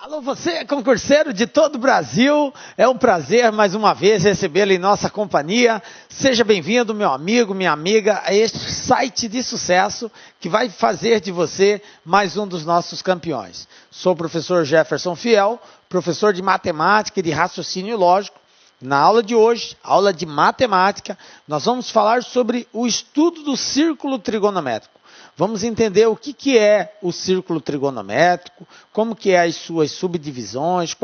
Alô, você, concurseiro de todo o Brasil, é um prazer mais uma vez recebê-lo em nossa companhia. Seja bem-vindo, meu amigo, minha amiga, a este site de sucesso que vai fazer de você mais um dos nossos campeões. Sou o professor Jefferson Fiel, professor de matemática e de raciocínio lógico. Na aula de hoje, aula de matemática, nós vamos falar sobre o estudo do círculo trigonométrico. Vamos entender o que é o círculo trigonométrico, como que é as suas subdivisões,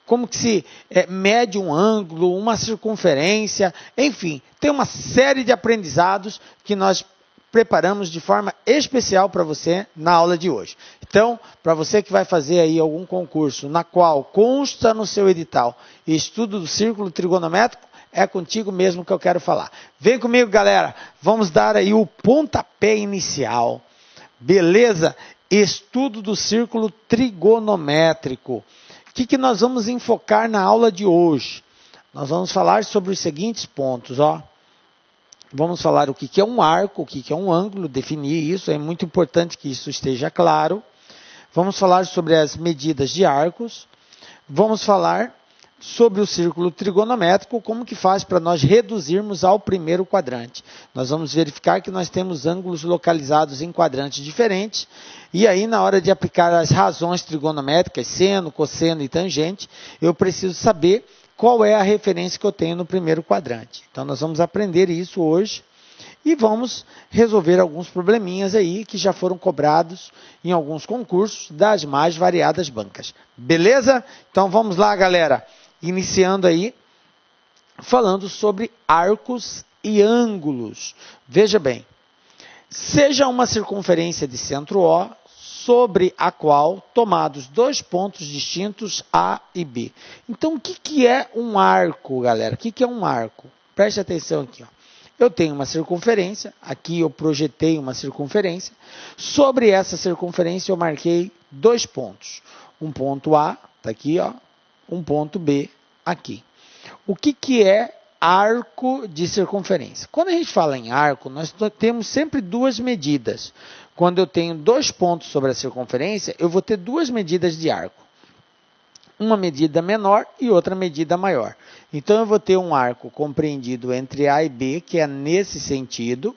como que se mede um ângulo, uma circunferência, enfim, tem uma série de aprendizados que nós preparamos de forma especial para você na aula de hoje. Então, para você que vai fazer aí algum concurso na qual consta no seu edital estudo do círculo trigonométrico, é contigo mesmo que eu quero falar. Vem comigo, galera. Vamos dar aí o pontapé inicial. Beleza? Estudo do círculo trigonométrico. O que nós vamos enfocar na aula de hoje? Nós vamos falar sobre os seguintes pontos, ó. Vamos falar o que é um arco, o que é um ângulo, definir isso. É muito importante que isso esteja claro. Vamos falar sobre as medidas de arcos. Vamos falar sobre o círculo trigonométrico, como que faz para nós reduzirmos ao primeiro quadrante. Nós vamos verificar que nós temos ângulos localizados em quadrantes diferentes, e aí na hora de aplicar as razões trigonométricas, seno, cosseno e tangente, eu preciso saber qual é a referência que eu tenho no primeiro quadrante. Então nós vamos aprender isso hoje, e vamos resolver alguns probleminhas aí que já foram cobrados em alguns concursos das mais variadas bancas. Beleza? Então vamos lá, galera. Iniciando aí, falando sobre arcos e ângulos. Veja bem, seja uma circunferência de centro O, sobre a qual tomados dois pontos distintos A e B. Então, o que é um arco, galera? O que é um arco? Preste atenção aqui, ó. Eu tenho uma circunferência, aqui eu projetei uma circunferência. Sobre essa circunferência eu marquei dois pontos. Um ponto A, está aqui, ó. Um ponto B aqui. O que é arco de circunferência? Quando a gente fala em arco, nós temos sempre duas medidas. Quando eu tenho dois pontos sobre a circunferência, eu vou ter duas medidas de arco. Uma medida menor e outra medida maior. Então, eu vou ter um arco compreendido entre A e B, que é nesse sentido,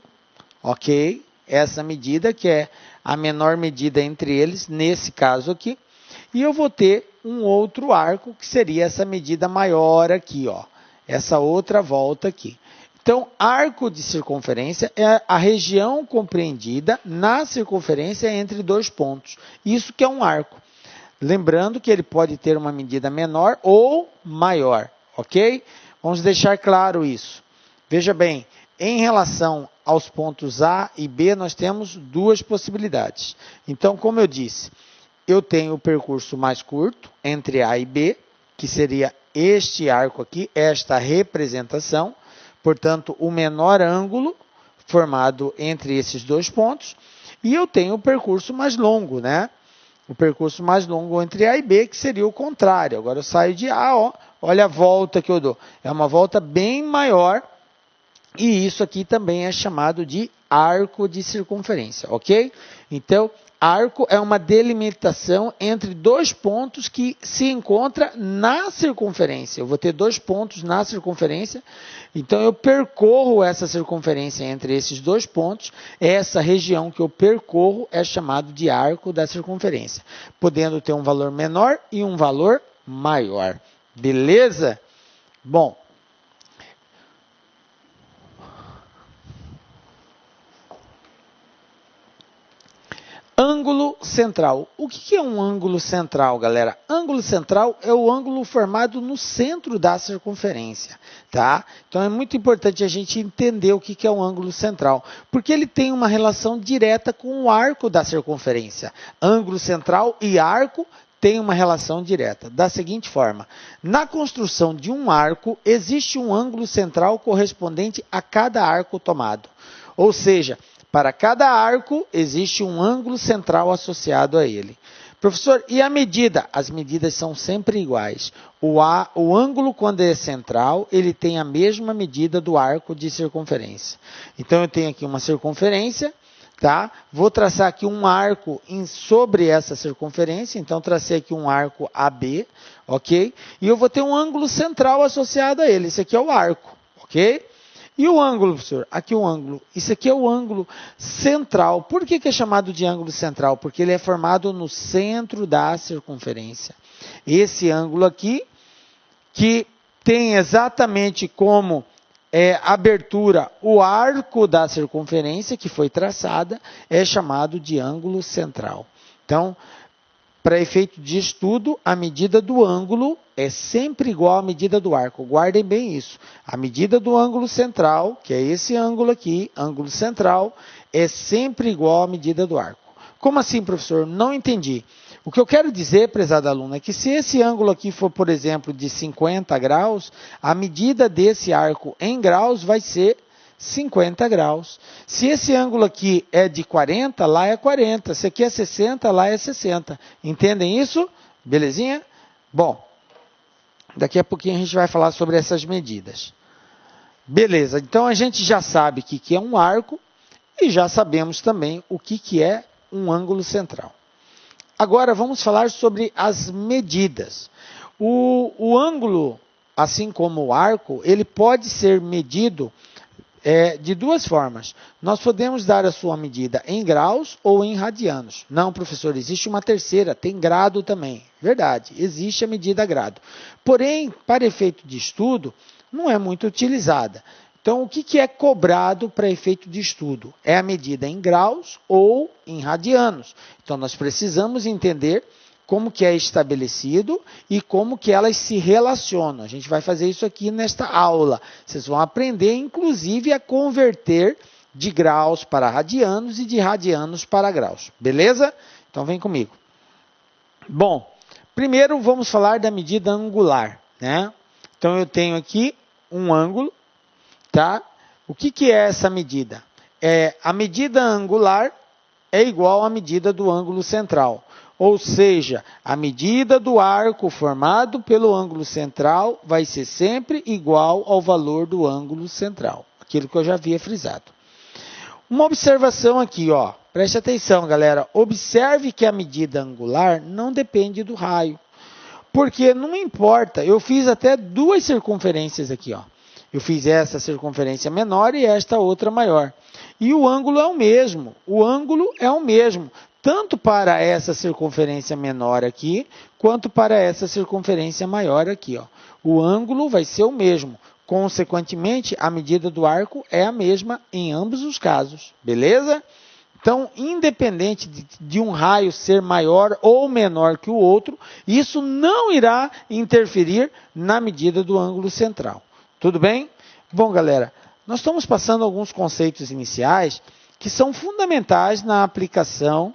ok? Essa medida, que é a menor medida entre eles, nesse caso aqui. E eu vou ter um outro arco, que seria essa medida maior aqui, ó. Essa outra volta aqui. Então, arco de circunferência é a região compreendida na circunferência entre dois pontos. Isso que é um arco. Lembrando que ele pode ter uma medida menor ou maior, ok? Vamos deixar claro isso. Veja bem, em relação aos pontos A e B, nós temos duas possibilidades. Então, como eu disse, eu tenho o percurso mais curto entre A e B, que seria este arco aqui, esta representação. Portanto, o menor ângulo formado entre esses dois pontos. E eu tenho o percurso mais longo, né? O percurso mais longo entre A e B, que seria o contrário. Agora eu saio de A, ó, olha a volta que eu dou. É uma volta bem maior. E isso aqui também é chamado de arco de circunferência, ok? Então, arco é uma delimitação entre dois pontos que se encontram na circunferência. Eu vou ter dois pontos na circunferência, então eu percorro essa circunferência entre esses dois pontos. Essa região que eu percorro é chamado de arco da circunferência, podendo ter um valor menor e um valor maior. Beleza? Bom, ângulo central. O que é um ângulo central, galera? Ângulo central é o ângulo formado no centro da circunferência, tá? Então, é muito importante a gente entender o que é um ângulo central, porque ele tem uma relação direta com o arco da circunferência. Ângulo central e arco têm uma relação direta, da seguinte forma. Na construção de um arco, existe um ângulo central correspondente a cada arco tomado. Ou seja, para cada arco, existe um ângulo central associado a ele. Professor, e a medida? As medidas são sempre iguais. O ângulo, quando é central, ele tem a mesma medida do arco de circunferência. Então, eu tenho aqui uma circunferência. tá? Vou traçar aqui um arco sobre essa circunferência, então tracei aqui um arco AB, ok? E eu vou ter um ângulo central associado a ele, esse aqui é o arco, ok? E o ângulo, professor? Aqui o ângulo. Isso aqui é o ângulo central. Por que é chamado de ângulo central? Porque ele é formado no centro da circunferência. Esse ângulo aqui, que tem exatamente como abertura o arco da circunferência que foi traçada, é chamado de ângulo central. Então, para efeito de estudo, a medida do ângulo é sempre igual à medida do arco. Guardem bem isso. A medida do ângulo central, que é esse ângulo aqui, ângulo central, é sempre igual à medida do arco. Como assim, professor? Não entendi. O que eu quero dizer, prezado aluno, é que se esse ângulo aqui for, por exemplo, de 50 graus, a medida desse arco em graus vai ser 50 graus. Se esse ângulo aqui é de 40, lá é 40. Se aqui é 60, lá é 60. Entendem isso? Belezinha? Bom, daqui a pouquinho a gente vai falar sobre essas medidas. Beleza, então a gente já sabe o que é um arco e já sabemos também o que é um ângulo central. Agora vamos falar sobre as medidas. O ângulo, assim como o arco, ele pode ser medido de duas formas. Nós podemos dar a sua medida em graus ou em radianos. Não, professor, existe uma terceira, tem grado também. Verdade, existe a medida grado. Porém, para efeito de estudo, não é muito utilizada. Então, o que é cobrado para efeito de estudo? É a medida em graus ou em radianos. Então, nós precisamos entender como que é estabelecido e como que elas se relacionam. A gente vai fazer isso aqui nesta aula. Vocês vão aprender, inclusive, a converter de graus para radianos e de radianos para graus. Beleza? Então, vem comigo. Bom, primeiro vamos falar da medida angular, né? Então, eu tenho aqui um ângulo, tá? O que é essa medida? A medida angular é igual à medida do ângulo central. Ou seja, a medida do arco formado pelo ângulo central vai ser sempre igual ao valor do ângulo central. Aquilo que eu já havia frisado. Uma observação aqui, ó. Preste atenção, galera. Observe que a medida angular não depende do raio. Porque não importa. Eu fiz até duas circunferências aqui, ó. Eu fiz essa circunferência menor e esta outra maior. E o ângulo é o mesmo. O ângulo é o mesmo. Tanto para essa circunferência menor aqui, quanto para essa circunferência maior aqui, ó. O ângulo vai ser o mesmo. Consequentemente, a medida do arco é a mesma em ambos os casos. Beleza? Então, independente de um raio ser maior ou menor que o outro, isso não irá interferir na medida do ângulo central. Tudo bem? Bom, galera, nós estamos passando alguns conceitos iniciais que são fundamentais na aplicação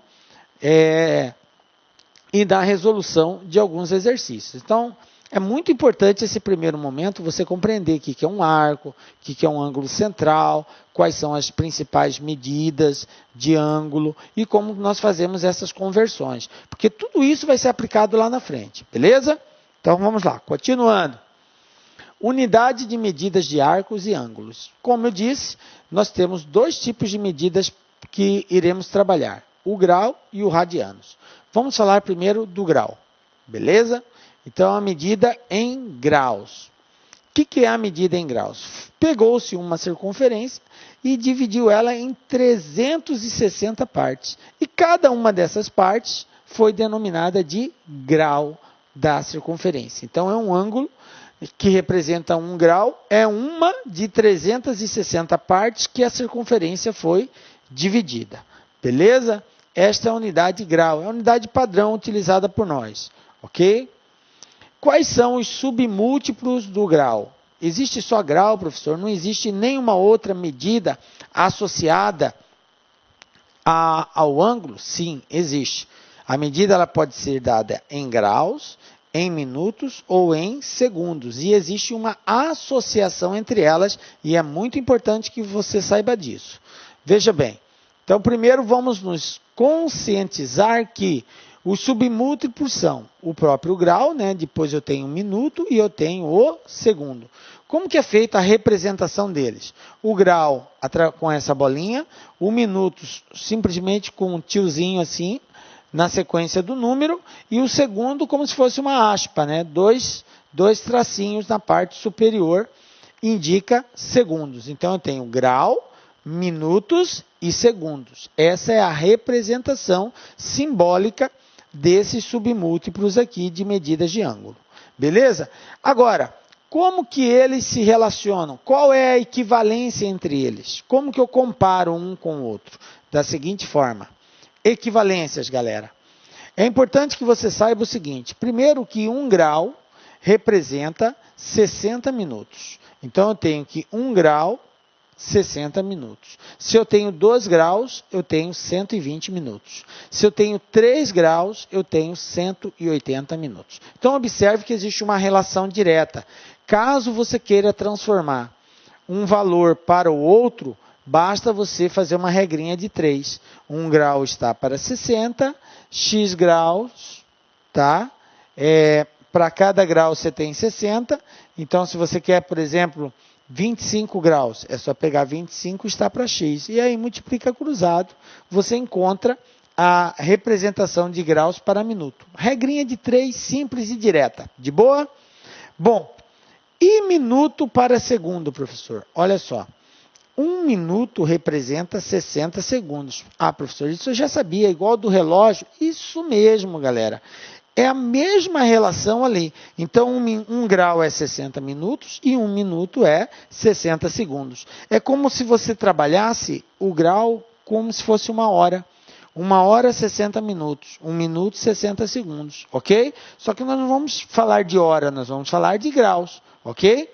e da resolução de alguns exercícios. Então, é muito importante esse primeiro momento você compreender o que é um arco, o que é um ângulo central, quais são as principais medidas de ângulo e como nós fazemos essas conversões. Porque tudo isso vai ser aplicado lá na frente, beleza? Então, vamos lá, continuando. Unidade de medidas de arcos e ângulos. Como eu disse, nós temos dois tipos de medidas que iremos trabalhar, o grau e o radianos. Vamos falar primeiro do grau, beleza? Então, a medida em graus. O que é a medida em graus? Pegou-se uma circunferência e dividiu ela em 360 partes. E cada uma dessas partes foi denominada de grau da circunferência. Então, é um ângulo que representa 1 grau, é uma de 360 partes que a circunferência foi dividida. Beleza? Esta é a unidade grau, é a unidade padrão utilizada por nós. Ok? Quais são os submúltiplos do grau? Existe só grau, professor? Não existe nenhuma outra medida associada ao ângulo? Sim, existe. A medida ela pode ser dada em graus, em minutos ou em segundos. E existe uma associação entre elas e é muito importante que você saiba disso. Veja bem. Então, primeiro vamos nos conscientizar que os submúltiplos são o próprio grau, né? Depois eu tenho o minuto e eu tenho o segundo. Como que é feita a representação deles? O grau com essa bolinha, o minuto simplesmente com um tiozinho assim, na sequência do número, e o segundo como se fosse uma aspa, né? Dois tracinhos na parte superior, indica segundos. Então, eu tenho grau, minutos e segundos. Essa é a representação simbólica desses submúltiplos aqui de medidas de ângulo. Beleza? Agora, como que eles se relacionam? Qual é a equivalência entre eles? Como que eu comparo um com o outro? Da seguinte forma. Equivalências, galera. É importante que você saiba o seguinte. Primeiro que 1 grau representa 60 minutos. Então, eu tenho que 1 grau, 60 minutos. Se eu tenho 2 graus, eu tenho 120 minutos. Se eu tenho 3 graus, eu tenho 180 minutos. Então, observe que existe uma relação direta. Caso você queira transformar um valor para o outro, basta você fazer uma regrinha de 3. 1 grau está para 60, x graus, tá? Para cada grau você tem 60. Então, se você quer, por exemplo, 25 graus, é só pegar 25 e está para x. E aí multiplica cruzado, você encontra a representação de graus para minuto. Regrinha de 3, simples e direta. De boa? Bom, e minuto para segundo, professor? Olha só. 1 minuto representa 60 segundos. Ah, professor, isso eu já sabia, igual do relógio. Isso mesmo, galera. É a mesma relação ali. Então, 1 grau é 60 minutos e 1 minuto é 60 segundos. É como se você trabalhasse o grau como se fosse 1 hora. 1 hora, 60 minutos. 1 minuto, 60 segundos. Ok? Só que nós não vamos falar de hora, nós vamos falar de graus. Ok?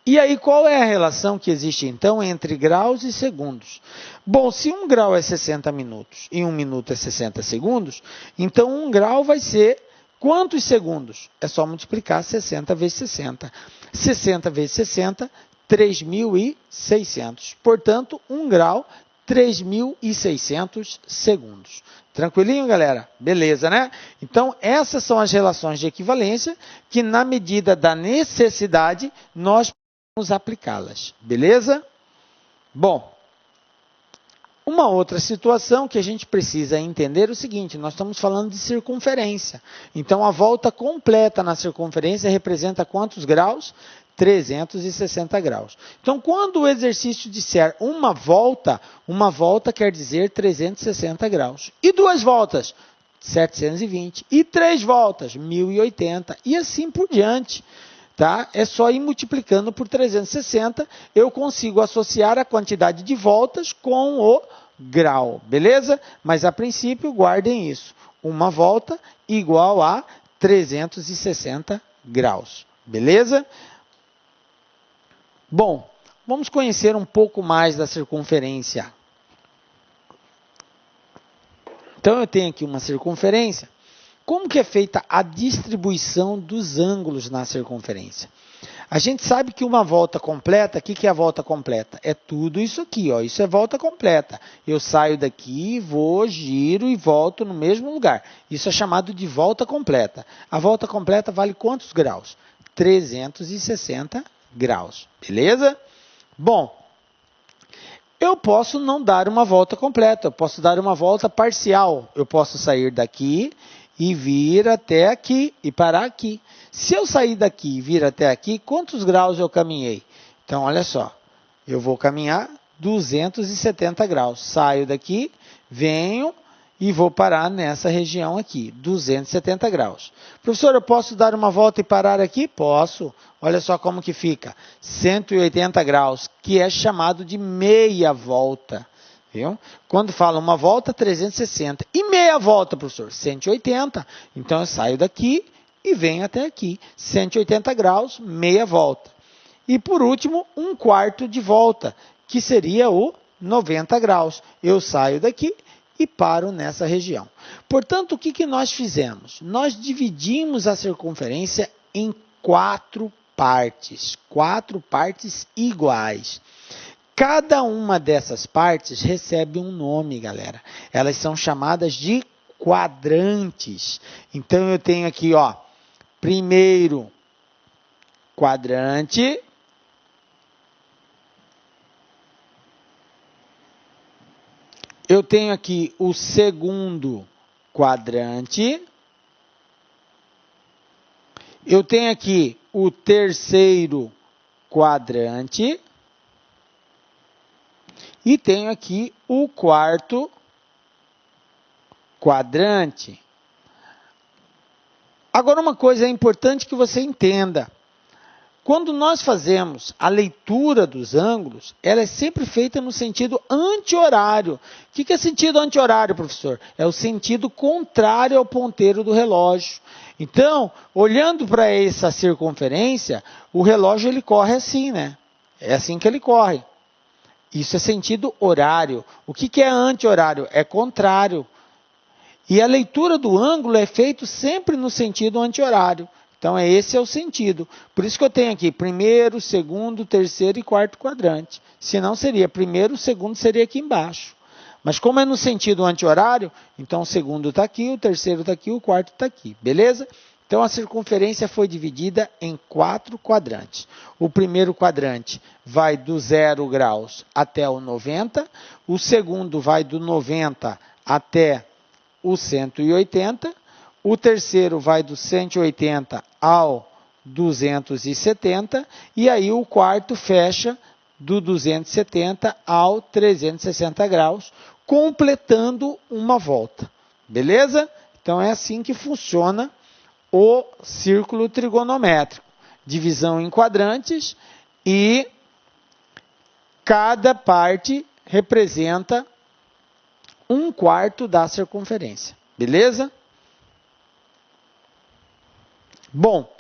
E aí, qual é a relação que existe, então, entre graus e segundos? Bom, se 1 grau é 60 minutos e 1 minuto é 60 segundos, então 1 grau vai ser quantos segundos? É só multiplicar 60 vezes 60. 60 vezes 60, 3.600. Portanto, 1 grau, 3.600 segundos. Tranquilinho, galera? Beleza, né? Então, essas são as relações de equivalência que, na medida da necessidade, nós podemos aplicá-las. Beleza? Bom, uma outra situação que a gente precisa entender é o seguinte, nós estamos falando de circunferência. Então, a volta completa na circunferência representa quantos graus? 360 graus. Então, quando o exercício disser uma volta quer dizer 360 graus. E 2 voltas? 720. E 3 voltas? 1080. E assim por diante. Tá? É só ir multiplicando por 360, eu consigo associar a quantidade de voltas com o grau, beleza? Mas a princípio, guardem isso. Uma volta igual a 360 graus, beleza? Bom, vamos conhecer um pouco mais da circunferência. Então, eu tenho aqui uma circunferência. Como que é feita a distribuição dos ângulos na circunferência? A gente sabe que uma volta completa, o que é a volta completa? É tudo isso aqui, ó. Isso é volta completa. Eu saio daqui, vou, giro e volto no mesmo lugar. Isso é chamado de volta completa. A volta completa vale quantos graus? 360 graus, beleza? Bom, eu posso não dar uma volta completa, eu posso dar uma volta parcial. Eu posso sair daqui e vir até aqui e parar aqui. Se eu sair daqui e vir até aqui, quantos graus eu caminhei? Então, olha só, eu vou caminhar 270 graus. Saio daqui, venho e vou parar nessa região aqui, 270 graus. Professor, eu posso dar uma volta e parar aqui? Posso. Olha só como que fica, 180 graus, que é chamado de meia volta. Viu? Quando fala uma volta, 360. E meia volta, professor? 180. Então, eu saio daqui e venho até aqui. 180 graus, meia volta. E, por último, 1/4 de volta, que seria o 90 graus. Eu saio daqui e paro nessa região. Portanto, o que nós fizemos? Nós dividimos a circunferência em 4 partes. 4 partes iguais. Cada uma dessas partes recebe um nome, galera. Elas são chamadas de quadrantes. Então, eu tenho aqui, ó, primeiro quadrante. Eu tenho aqui o segundo quadrante. Eu tenho aqui o terceiro quadrante. E tenho aqui o quarto quadrante. Agora, uma coisa é importante que você entenda. Quando nós fazemos a leitura dos ângulos, ela é sempre feita no sentido anti-horário. O que é sentido anti-horário, professor? É o sentido contrário ao ponteiro do relógio. Então, olhando para essa circunferência, o relógio ele corre assim, né? É assim que ele corre. Isso é sentido horário. O que é anti-horário? É contrário. E a leitura do ângulo é feita sempre no sentido anti-horário. Então, esse é o sentido. Por isso que eu tenho aqui primeiro, segundo, terceiro e quarto quadrante. Se não, seria primeiro, o segundo seria aqui embaixo. Mas como é no sentido anti-horário, então o segundo está aqui, o terceiro está aqui, o quarto está aqui. Beleza? Então, a circunferência foi dividida em 4 quadrantes. O primeiro quadrante vai do 0 graus até o 90. O segundo vai do 90 até o 180. O terceiro vai do 180 ao 270. E aí o quarto fecha do 270 ao 360 graus, completando uma volta. Beleza? Então, é assim que funciona o círculo trigonométrico. Divisão em quadrantes e cada parte representa 1/4 da circunferência. Beleza? Bom,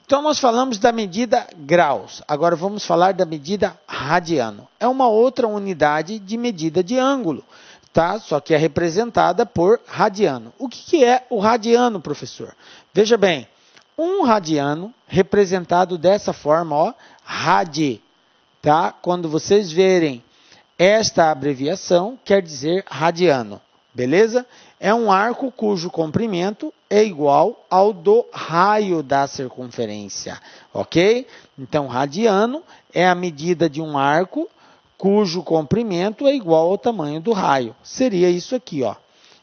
então nós falamos da medida graus. Agora vamos falar da medida radiano. É uma outra unidade de medida de ângulo, tá? Só que é representada por radiano. O que é o radiano, professor? Veja bem, um radiano representado dessa forma, ó, radi, tá? Quando vocês verem esta abreviação, quer dizer radiano, beleza? É um arco cujo comprimento é igual ao do raio da circunferência, ok? Então, radiano é a medida de um arco cujo comprimento é igual ao tamanho do raio. Seria isso aqui, ó.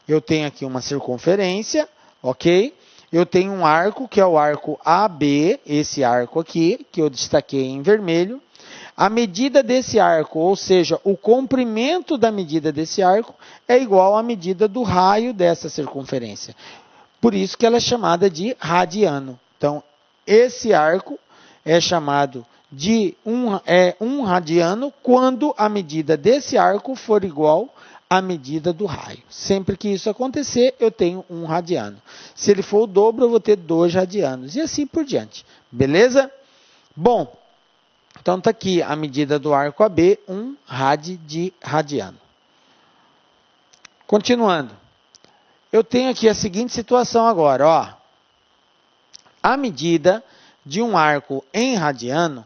Eu tenho aqui uma circunferência, ok? Eu tenho um arco, que é o arco AB, esse arco aqui, que eu destaquei em vermelho. A medida desse arco, ou seja, o comprimento da medida desse arco, é igual à medida do raio dessa circunferência. Por isso que ela é chamada de radiano. Então, esse arco é chamado de um radiano quando a medida desse arco for igual à medida do raio. Sempre que isso acontecer, eu tenho 1 radiano. Se ele for o dobro, eu vou ter 2 radianos. E assim por diante. Beleza? Bom, então está aqui a medida do arco AB, 1 rad de radiano. Continuando. Eu tenho aqui a seguinte situação agora, ó. A medida de um arco em radiano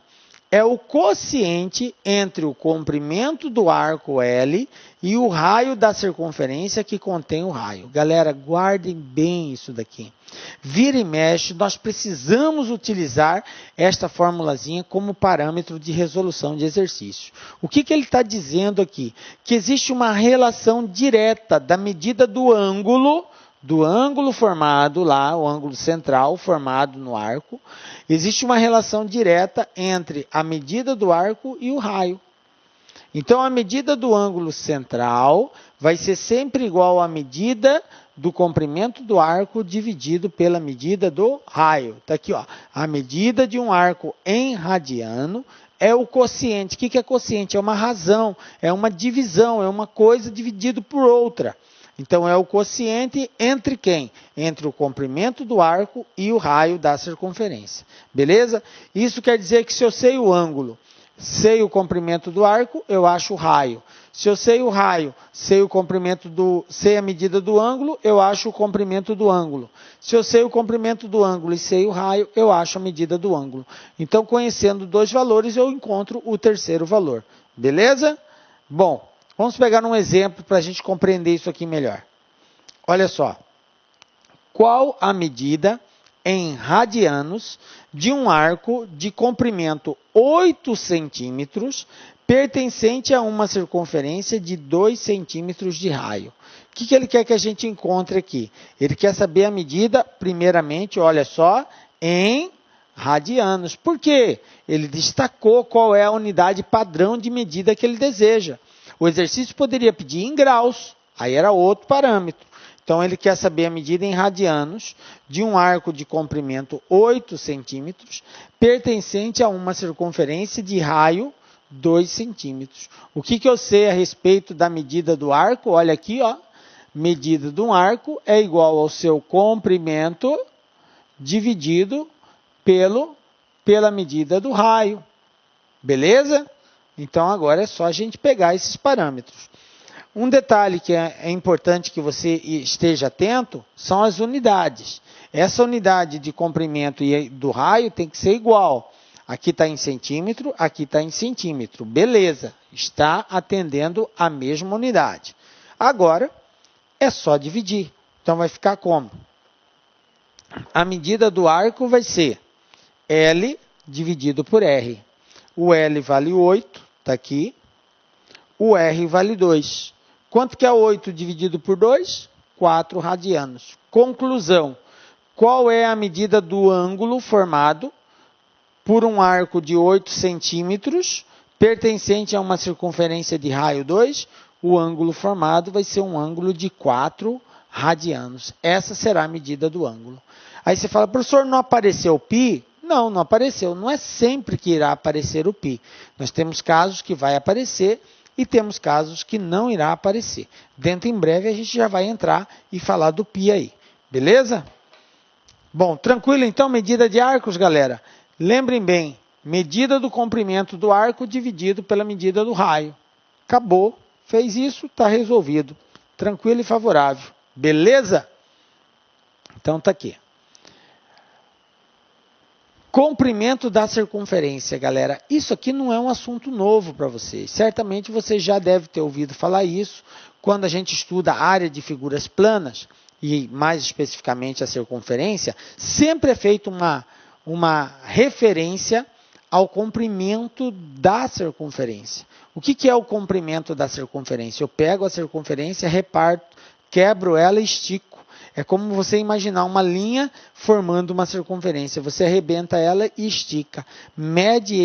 é o quociente entre o comprimento do arco L e o raio da circunferência que contém o raio. Galera, guardem bem isso daqui. Vira e mexe, nós precisamos utilizar esta formulazinha como parâmetro de resolução de exercício. O que ele está dizendo aqui? Que existe uma relação direta da medida do ângulo formado lá, o ângulo central formado no arco, existe uma relação direta entre a medida do arco e o raio. Então, a medida do ângulo central vai ser sempre igual à medida do comprimento do arco dividido pela medida do raio. Está aqui, ó, a medida de um arco em radiano é o quociente. O que é quociente? É uma razão, é uma divisão, é uma coisa dividida por outra. Então, é o quociente entre quem? Entre o comprimento do arco e o raio da circunferência. Beleza? Isso quer dizer que se eu sei o ângulo, sei o comprimento do arco, eu acho o raio. Se eu sei o raio, sei a medida do ângulo, eu acho o comprimento do ângulo. Se eu sei o comprimento do ângulo e sei o raio, eu acho a medida do ângulo. Então, conhecendo 2 valores, eu encontro o terceiro valor. Beleza? Bom, vamos pegar um exemplo para a gente compreender isso aqui melhor. Olha só. Qual a medida em radianos de um arco de comprimento 8 centímetros, pertencente a uma circunferência de 2 centímetros de raio. O que ele quer que a gente encontre aqui? Ele quer saber a medida, primeiramente, olha só, em radianos. Por quê? Ele destacou qual é a unidade padrão de medida que ele deseja. O exercício poderia pedir em graus, aí era outro parâmetro. Então, ele quer saber a medida em radianos de um arco de comprimento 8 centímetros, pertencente a uma circunferência de raio 2 centímetros. O que eu sei a respeito da medida do arco? Olha aqui, ó. Medida de um arco é igual ao seu comprimento dividido pela medida do raio. Beleza? Então, agora é só a gente pegar esses parâmetros. Um detalhe que é importante que você esteja atento são as unidades. Essa unidade de comprimento e do raio tem que ser igual. Aqui está em centímetro, aqui está em centímetro. Beleza, está atendendo a mesma unidade. Agora, é só dividir. Então, vai ficar como? A medida do arco vai ser L dividido por R. O L vale 8, está aqui. O R vale 2. Quanto que é 8 dividido por 2? 4 radianos. Conclusão. Qual é a medida do ângulo formado por um arco de 8 centímetros, pertencente a uma circunferência de raio 2? O ângulo formado vai ser um ângulo de 4 radianos. Essa será a medida do ângulo. Aí você fala, professor, não apareceu o π? Não, não apareceu. Não é sempre que irá aparecer o π. Nós temos casos que vai aparecer e temos casos que não irá aparecer. Dentro em breve a gente já vai entrar e falar do π aí. Beleza? Bom, tranquilo então, medida de arcos, galera. Lembrem bem, medida do comprimento do arco dividido pela medida do raio. Acabou. Fez isso, está resolvido. Tranquilo e favorável. Beleza? Então tá aqui. Comprimento da circunferência, galera. Isso aqui não é um assunto novo para vocês. Certamente você já deve ter ouvido falar isso quando a gente estuda a área de figuras planas, e mais especificamente a circunferência, sempre é feita uma referência ao comprimento da circunferência. O que é o comprimento da circunferência? Eu pego a circunferência, reparto, quebro ela e estico. É como você imaginar uma linha formando uma circunferência. Você arrebenta ela e estica. Mede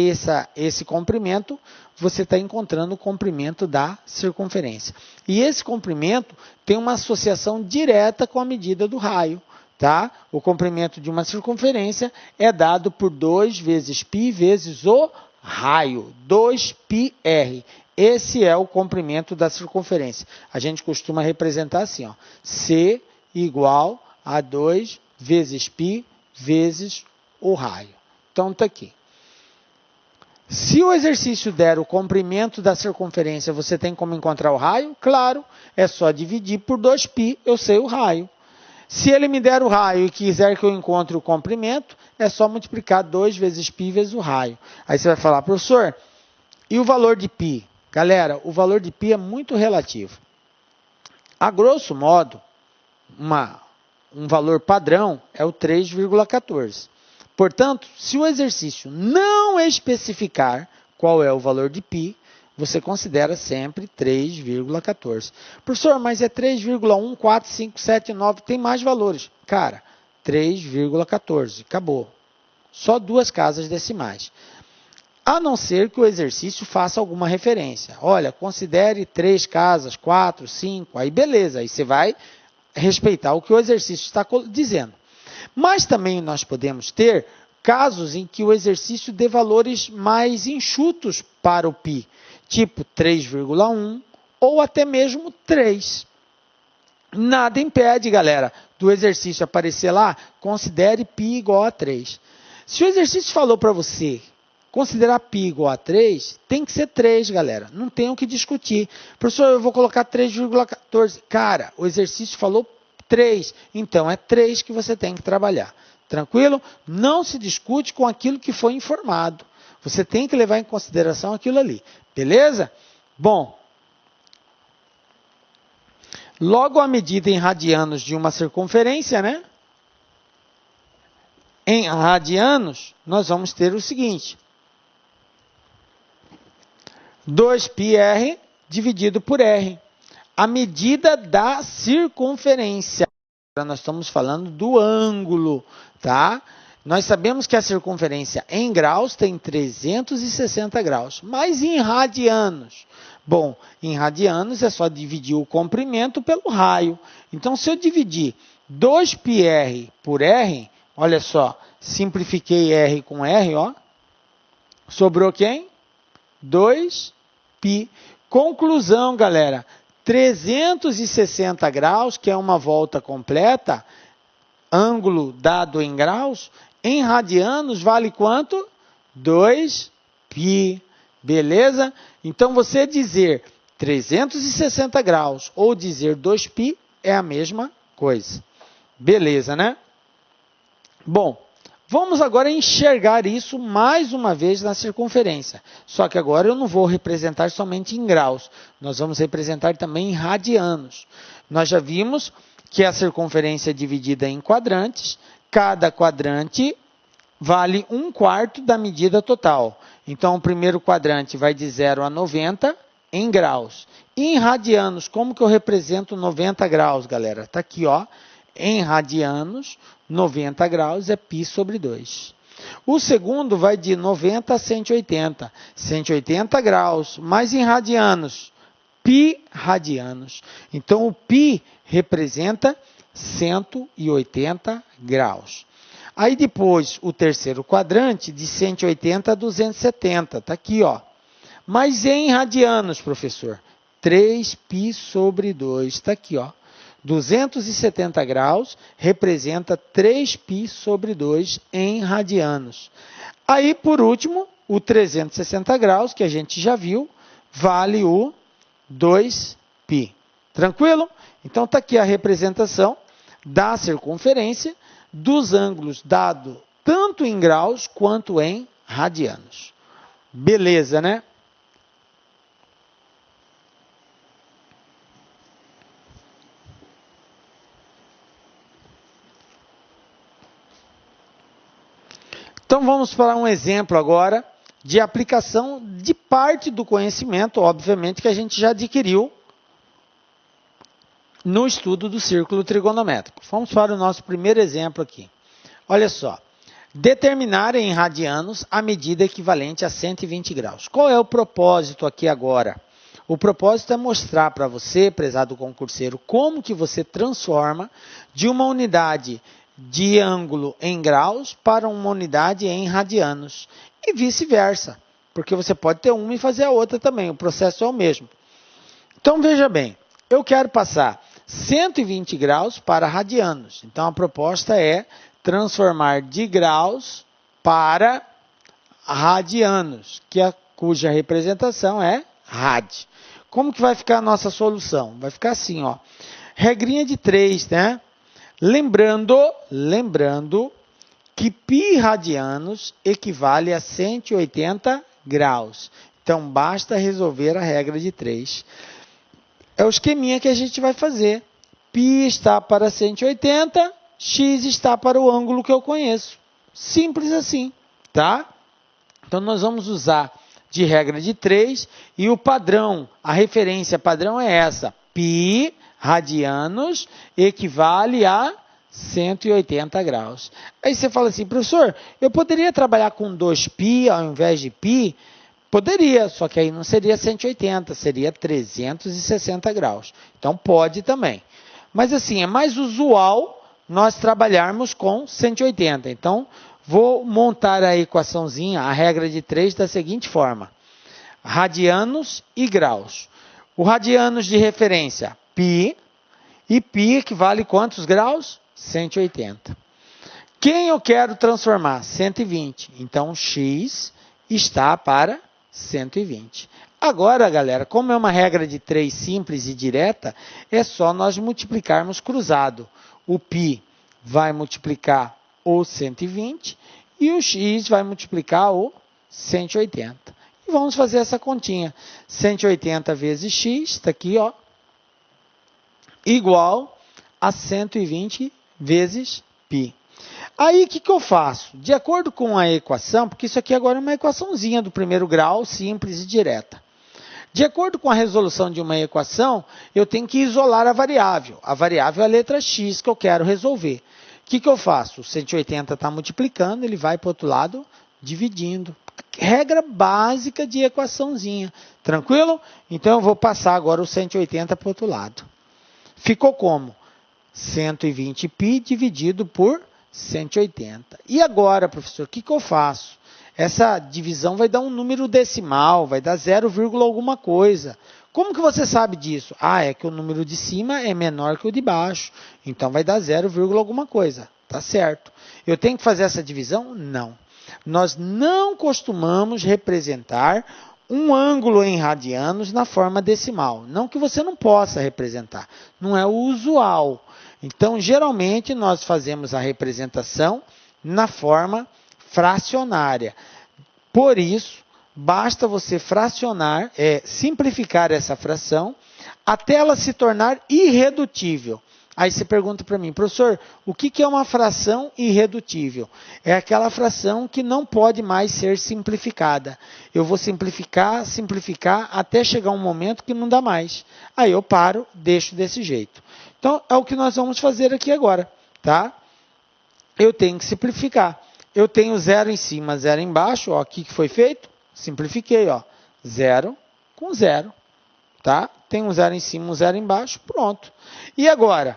esse comprimento, você está encontrando o comprimento da circunferência. E esse comprimento tem uma associação direta com a medida do raio. Tá? O comprimento de uma circunferência é dado por 2 vezes π vezes o raio, 2πr. Esse é o comprimento da circunferência. A gente costuma representar assim, ó, C igual a 2 vezes π vezes o raio. Então, está aqui. Se o exercício der o comprimento da circunferência, você tem como encontrar o raio? Claro, é só dividir por 2π, eu sei o raio. Se ele me der o raio e quiser que eu encontre o comprimento, é só multiplicar 2 vezes π vezes o raio. Aí você vai falar, professor, e o valor de π? Galera, o valor de π é muito relativo. A grosso modo, um valor padrão é o 3,14. Portanto, se o exercício não especificar qual é o valor de π, você considera sempre 3,14. Professor, mas é 3,1, 4, 5, 7, 9, tem mais valores. Cara, 3,14, acabou. Só 2 casas decimais. A não ser que o exercício faça alguma referência. Olha, considere 3 casas, 4, 5, aí beleza, aí você vai respeitar o que o exercício está dizendo. Mas também nós podemos ter casos em que o exercício dê valores mais enxutos para o π, tipo 3,1 ou até mesmo 3. Nada impede, galera, do exercício aparecer lá, considere π igual a 3. Se o exercício falou para você considerar π igual a 3, tem que ser 3, galera. Não tem o que discutir. Professor, eu vou colocar 3,14. Cara, o exercício falou 3, então é 3 que você tem que trabalhar. Tranquilo? Não se discute com aquilo que foi informado. Você tem que levar em consideração aquilo ali. Beleza? Bom, logo a medida em radianos de uma circunferência, né? em radianos, nós vamos ter o seguinte. 2πr dividido por r. A medida da circunferência. Agora nós estamos falando do ângulo, tá? Nós sabemos que a circunferência em graus tem 360 graus, mas em radianos? Bom, em radianos é só dividir o comprimento pelo raio. Então, se eu dividir 2πr por r, olha só, simplifiquei r com r, ó, sobrou quem? 2π. Conclusão, galera, 360 graus, que é uma volta completa, ângulo dado em graus, em radianos vale quanto? 2π. Beleza? Então, você dizer 360 graus ou dizer 2π é a mesma coisa. Beleza, né? Bom, vamos agora enxergar isso mais uma vez na circunferência. Só que agora eu não vou representar somente em graus. Nós vamos representar também em radianos. Nós já vimos que a circunferência é dividida em quadrantes. Cada quadrante vale 1/4 da medida total. Então, o primeiro quadrante vai de 0 a 90 em graus. E em radianos, como que eu represento 90 graus, galera? Está aqui, ó. Em radianos, 90 graus é π sobre 2. O segundo vai de 90 a 180. 180 graus, mas em radianos, π radianos. Então, o π representa 180 graus. Aí depois, o terceiro quadrante, de 180 a 270. Está aqui, ó. Mas em radianos, professor, 3π sobre 2. Está aqui, ó. 270 graus representa 3π sobre 2 em radianos. Aí, por último, o 360 graus, que a gente já viu, vale o 2π. Tranquilo? Então, está aqui a representação da circunferência dos ângulos dado tanto em graus quanto em radianos. Beleza, né? Então, vamos para um exemplo agora de aplicação de parte do conhecimento, obviamente, que a gente já adquiriu no estudo do círculo trigonométrico. Vamos para o nosso primeiro exemplo aqui. Olha só. Determinar em radianos a medida equivalente a 120 graus. Qual é o propósito aqui agora? O propósito é mostrar para você, prezado concurseiro, como que você transforma de uma unidade de ângulo em graus para uma unidade em radianos. E vice-versa, porque você pode ter uma e fazer a outra também, o processo é o mesmo. Então, veja bem, eu quero passar 120 graus para radianos. Então, a proposta é transformar de graus para radianos, cuja representação é rad. Como que vai ficar a nossa solução? Vai ficar assim, ó. Regrinha de 3, né? Lembrando que π radianos equivale a 180 graus. Então, basta resolver a regra de 3. É o esqueminha que a gente vai fazer. π está para 180, x está para o ângulo que eu conheço. Simples assim, tá? Então, nós vamos usar de regra de 3 e o padrão, a referência padrão é essa. π radianos equivale a 180 graus. Aí você fala assim, professor, eu poderia trabalhar com 2π ao invés de π? Poderia, só que aí não seria 180, seria 360 graus. Então, pode também. Mas assim, é mais usual nós trabalharmos com 180. Então, vou montar a equaçãozinha, a regra de 3, da seguinte forma. Radianos e graus. O radianos de referência, π, e π equivale quantos graus? 180. Quem eu quero transformar? 120. Então, x está para 120. Agora, galera, como é uma regra de 3 simples e direta, é só nós multiplicarmos cruzado. O π vai multiplicar o 120 e o x vai multiplicar o 180. E vamos fazer essa continha. 180 vezes x, está aqui, ó, igual a 120 vezes π. Aí, o que eu faço? De acordo com a equação, porque isso aqui agora é uma equaçãozinha do primeiro grau, simples e direta. De acordo com a resolução de uma equação, eu tenho que isolar a variável. A variável é a letra x que eu quero resolver. O que eu faço? O 180 está multiplicando, ele vai para o outro lado, dividindo. Regra básica de equaçãozinha. Tranquilo? Então, eu vou passar agora o 180 para o outro lado. Ficou como? 120π dividido por 180. E agora, professor, o que eu faço? Essa divisão vai dar um número decimal, vai dar 0, alguma coisa. Como que você sabe disso? Ah, é que o número de cima é menor que o de baixo. Então, vai dar 0, alguma coisa. Tá certo. Eu tenho que fazer essa divisão? Não. Nós não costumamos representar um ângulo em radianos na forma decimal. Não que você não possa representar. Não é o usual. Então, geralmente, nós fazemos a representação na forma fracionária. Por isso, basta você fracionar, simplificar essa fração até ela se tornar irredutível. Aí você pergunta para mim, professor, o que é uma fração irredutível? É aquela fração que não pode mais ser simplificada. Eu vou simplificar, até chegar um momento que não dá mais. Aí eu paro, deixo desse jeito. Então, é o que nós vamos fazer aqui agora, tá? Eu tenho que simplificar. Eu tenho 0 em cima, 0 embaixo, ó, aqui que foi feito, simplifiquei, ó, 0 com 0, tá? Tem um 0 em cima, um 0 embaixo, pronto. E agora,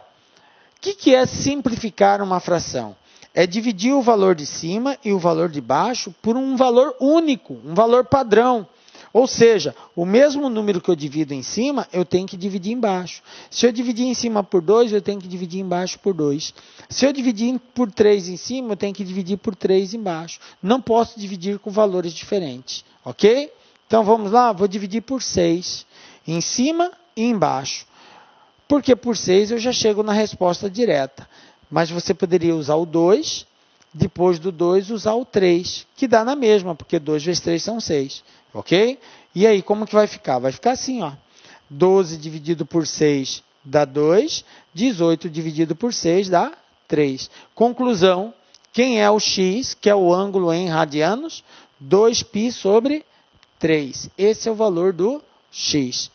o que é simplificar uma fração? É dividir o valor de cima e o valor de baixo por um valor único, um valor padrão. Ou seja, o mesmo número que eu divido em cima, eu tenho que dividir embaixo. Se eu dividir em cima por 2, eu tenho que dividir embaixo por 2. Se eu dividir por 3 em cima, eu tenho que dividir por 3 embaixo. Não posso dividir com valores diferentes, ok? Então, vamos lá, vou dividir por 6, em cima e embaixo. Porque por 6 eu já chego na resposta direta. Mas você poderia usar o 2, depois do 2 usar o 3, que dá na mesma, porque 2 vezes 3 são 6. Ok? E aí, como que vai ficar? Vai ficar assim, ó. 12 dividido por 6 dá 2. 18 dividido por 6 dá 3. Conclusão, quem é o x, que é o ângulo em radianos? 2π sobre 3. Esse é o valor do x.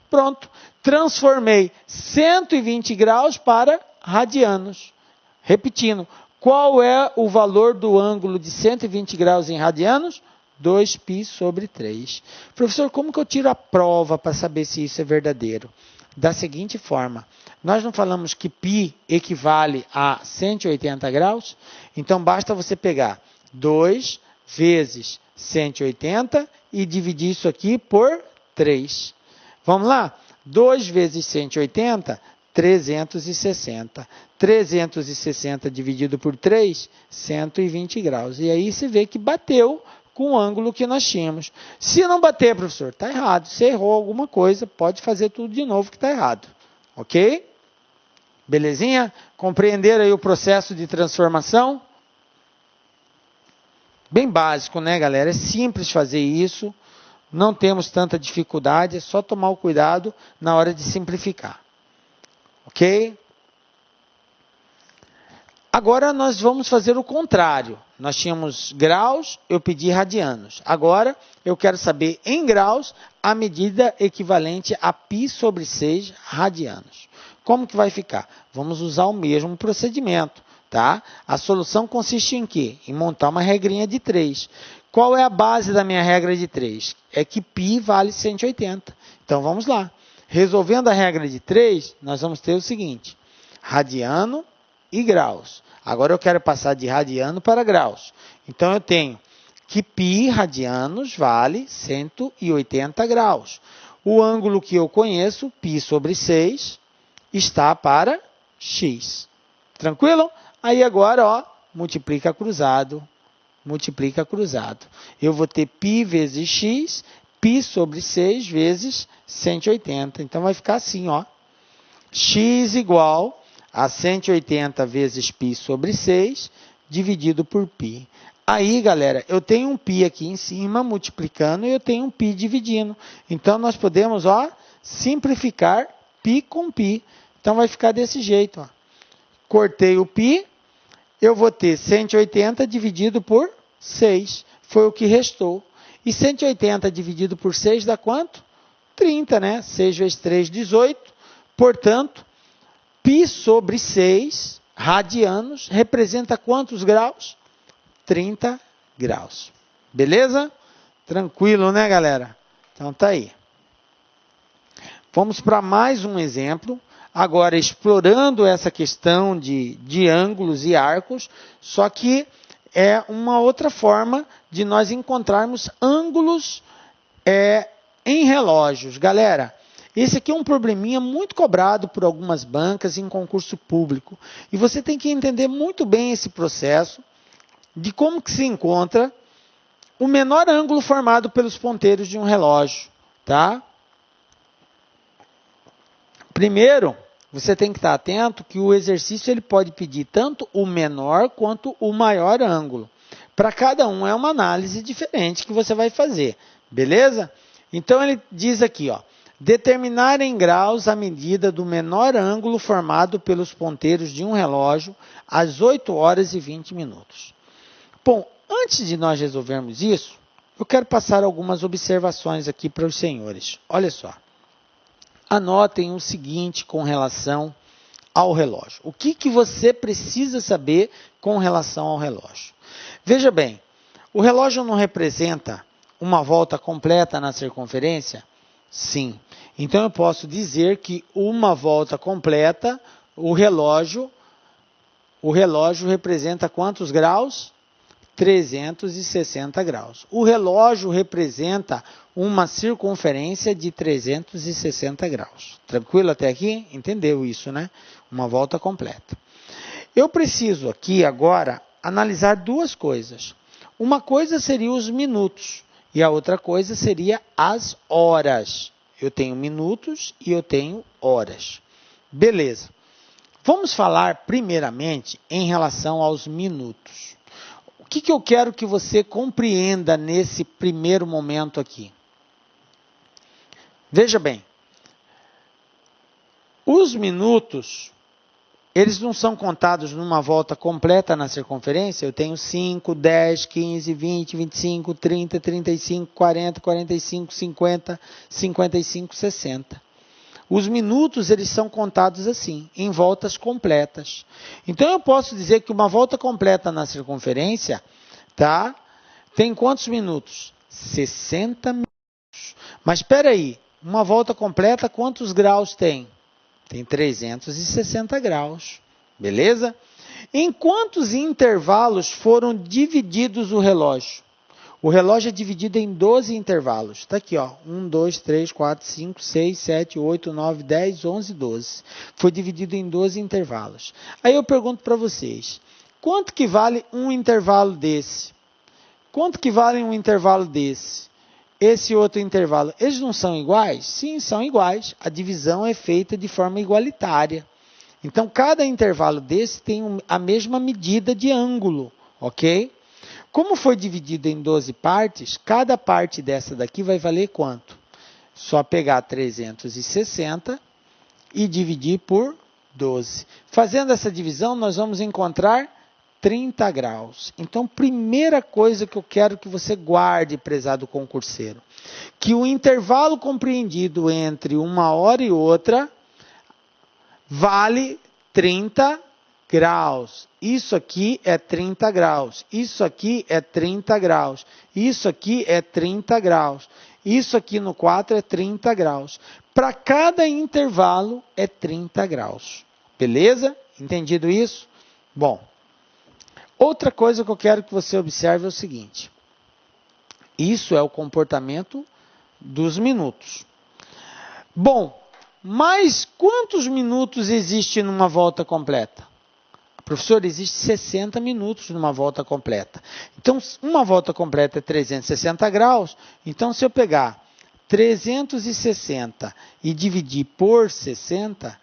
Pronto. Transformei 120 graus para radianos. Repetindo, qual é o valor do ângulo de 120 graus em radianos? 2π sobre 3. Professor, como que eu tiro a prova para saber se isso é verdadeiro? Da seguinte forma, nós não falamos que π equivale a 180 graus? Então, basta você pegar 2 vezes 180 e dividir isso aqui por 3. Vamos lá? 2 vezes 180, 360. 360 dividido por 3, 120 graus. E aí você vê que bateu com o ângulo que nós tínhamos. Se não bater, professor, está errado. Você errou alguma coisa, pode fazer tudo de novo que está errado. Ok? Belezinha? Compreenderam aí o processo de transformação? Bem básico, né, galera? É simples fazer isso. Não temos tanta dificuldade, é só tomar o cuidado na hora de simplificar. Ok? Agora nós vamos fazer o contrário. Nós tínhamos graus, eu pedi radianos. Agora eu quero saber em graus a medida equivalente a π sobre 6 radianos. Como que vai ficar? Vamos usar o mesmo procedimento, tá? A solução consiste em quê? Em montar uma regrinha de 3. Qual é a base da minha regra de 3? É que π vale 180. Então vamos lá. Resolvendo a regra de 3, nós vamos ter o seguinte: radiano e graus. Agora eu quero passar de radiano para graus. Então eu tenho que π radianos vale 180 graus. O ângulo que eu conheço, π sobre 6, está para x. Tranquilo? Aí agora, ó, multiplica cruzado. Multiplica cruzado. Eu vou ter π vezes x, π sobre 6 vezes 180. Então vai ficar assim, ó. X igual a 180 vezes π sobre 6, dividido por π. Aí, galera, eu tenho um π aqui em cima, multiplicando, e eu tenho um π dividindo. Então, nós podemos, ó, simplificar π com π. Então, vai ficar desse jeito, ó. Cortei o π, eu vou ter 180 dividido por 6. Foi o que restou. E 180 dividido por 6 dá quanto? 30, né? 6 vezes 3, 18. Portanto, π sobre 6 radianos representa quantos graus? 30 graus. Beleza? Tranquilo, né, galera? Então tá aí. Vamos para mais um exemplo. Agora, explorando essa questão de ângulos e arcos, só que é uma outra forma de nós encontrarmos ângulos em relógios. Galera, esse aqui é um probleminha muito cobrado por algumas bancas em concurso público. E você tem que entender muito bem esse processo de como que se encontra o menor ângulo formado pelos ponteiros de um relógio, tá? Primeiro, você tem que estar atento que o exercício ele pode pedir tanto o menor quanto o maior ângulo. Para cada um é uma análise diferente que você vai fazer, beleza? Então ele diz aqui, ó, determinar em graus a medida do menor ângulo formado pelos ponteiros de um relógio às 8 horas e 20 minutos. Bom, antes de nós resolvermos isso, eu quero passar algumas observações aqui para os senhores. Olha só. Anotem o seguinte com relação ao relógio. O que você precisa saber com relação ao relógio? Veja bem, o relógio não representa uma volta completa na circunferência? Sim. Então eu posso dizer que uma volta completa, o relógio representa quantos graus? 360 graus. O relógio representa uma circunferência de 360 graus. Tranquilo até aqui? Entendeu isso, né? Uma volta completa. Eu preciso aqui agora analisar duas coisas. Uma coisa seria os minutos e a outra coisa seria as horas. Eu tenho minutos e eu tenho horas. Beleza. Vamos falar primeiramente em relação aos minutos. O que eu quero que você compreenda nesse primeiro momento aqui? Veja bem, os minutos, eles não são contados numa volta completa na circunferência. Eu tenho 5, 10, 15, 20, 25, 30, 35, 40, 45, 50, 55, 60. Os minutos, eles são contados assim, em voltas completas. Então, eu posso dizer que uma volta completa na circunferência, tá? Tem quantos minutos? 60 minutos. Mas, espera aí, uma volta completa, quantos graus tem? Tem 360 graus. Beleza? Em quantos intervalos foram divididos o relógio? O relógio é dividido em 12 intervalos. Está aqui, ó. 1, 2, 3, 4, 5, 6, 7, 8, 9, 10, 11, 12. Foi dividido em 12 intervalos. Aí eu pergunto para vocês, quanto que vale um intervalo desse? Quanto que vale um intervalo desse? Esse outro intervalo, eles não são iguais? Sim, são iguais. A divisão é feita de forma igualitária. Então, cada intervalo desse tem a mesma medida de ângulo, ok? Como foi dividido em 12 partes, cada parte dessa daqui vai valer quanto? Só pegar 360 e dividir por 12. Fazendo essa divisão, nós vamos encontrar 30 graus. Então, primeira coisa que eu quero que você guarde, prezado concurseiro, que o intervalo compreendido entre uma hora e outra vale 30 graus. Isso aqui é 30 graus. Isso aqui é 30 graus. Isso aqui é 30 graus. Isso aqui no 4 é 30 graus. Para cada intervalo é 30 graus. Beleza? Entendido isso? Bom, outra coisa que eu quero que você observe é o seguinte. Isso é o comportamento dos minutos. Bom, mas quantos minutos existe numa volta completa? Professor, existe 60 minutos numa volta completa. Então, uma volta completa é 360 graus. Então, se eu pegar 360 e dividir por 60,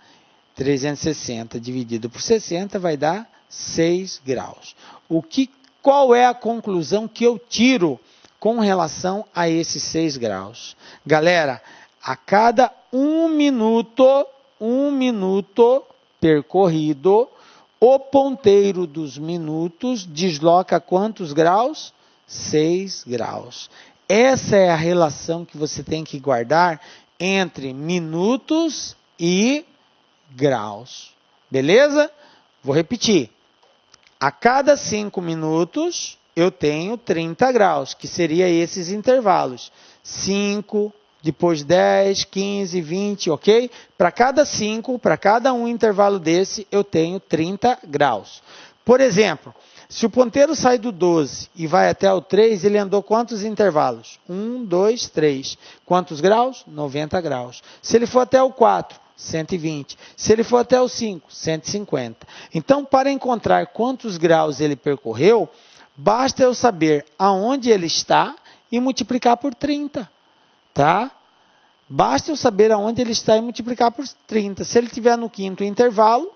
360 dividido por 60 vai dar 6 graus. Qual é a conclusão que eu tiro com relação a esses 6 graus? Galera, a cada um minuto percorrido, O ponteiro dos minutos desloca quantos graus? 6 graus. Essa é a relação que você tem que guardar entre minutos e graus. Beleza? Vou repetir. A cada 5 minutos, eu tenho 30 graus, que seria esses intervalos. 5, depois 10, 15, 20, ok? Para cada 5, para cada um intervalo desse, eu tenho 30 graus. Por exemplo, se o ponteiro sai do 12 e vai até o 3, ele andou quantos intervalos? 1, 2, 3. Quantos graus? 90 graus. Se ele for até o 4, 120. Se ele for até o 5, 150. Então, para encontrar quantos graus ele percorreu, basta eu saber aonde ele está e multiplicar por 30. Tá? Basta eu saber aonde ele está e multiplicar por 30. Se ele estiver no quinto intervalo,